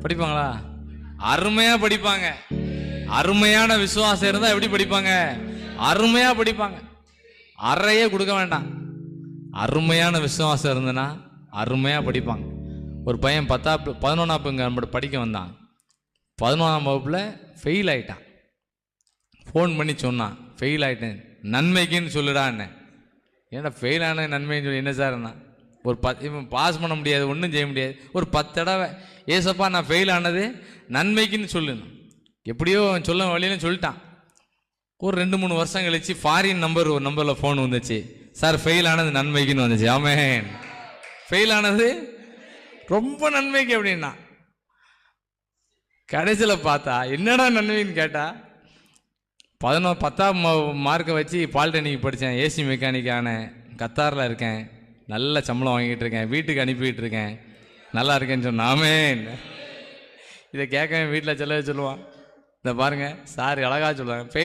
படிப்பாங்களா? அருமையாக படிப்பாங்க. அருமையான விசுவாசம் இருந்தால் எப்படி படிப்பாங்க? அருமையாக படிப்பாங்க. அறையே கொடுக்க வேண்டாம். அருமையான விசுவாசம் இருந்ததுன்னா அருமையாக படிப்பாங்க. ஒரு பையன் 11ஆம் நம்மளோட படிக்க வந்தான். 11ஆம் வகுப்பில் ஃபெயில் ஆகிட்டான். ஃபோன் பண்ணி சொன்னான், ஃபெயில் ஆகிட்டேன், நன்மைக்குன்னு சொல்லிடான்னு. ஏன்னா ஃபெயில் ஆன நன்மைன்னு சொல்லி என்ன சார்ண்ணா? ஒரு இவன் பாஸ் பண்ண முடியாது, ஒன்றும் செய்ய முடியாது. ஒரு 10 தடவை ஏசப்பா நான் ஃபெயில் ஆனது நன்மைக்குன்னு சொல்லணும். எப்படியோ சொல்ல வழியிலும் சொல்லிட்டான். ஒரு 2-3 வருஷம் கழிச்சு ஃபாரின் ஒரு நம்பரில் ஃபோன் வந்துச்சு. சார் ஃபெயில் ஆனது நன்மைக்குன்னு வந்துச்சு. ஆமென். ஃபெயில் ஆனது ரொம்ப நன்மைக்கு அப்படின்னா. கடைசியில் பார்த்தா என்னடா நன்மைன்னு கேட்டா, 10ஆம் மார்க்கை வச்சு பாலிடெக்னிக் படித்தேன், ஏசி மெக்கானிக் ஆனேன், கத்தாரில் இருக்கேன், நல்ல சம்பளம் வாங்கிட்டு இருக்கேன், வீட்டுக்கு அனுப்பிட்டு இருக்கேன், நல்லா இருக்கேன்னு சொன்னான். ஆமென். இதை கேட்க வீட்டில் சொல்லுவான். இதை பாருங்க சார் அழகா சொல்லுவாங்க.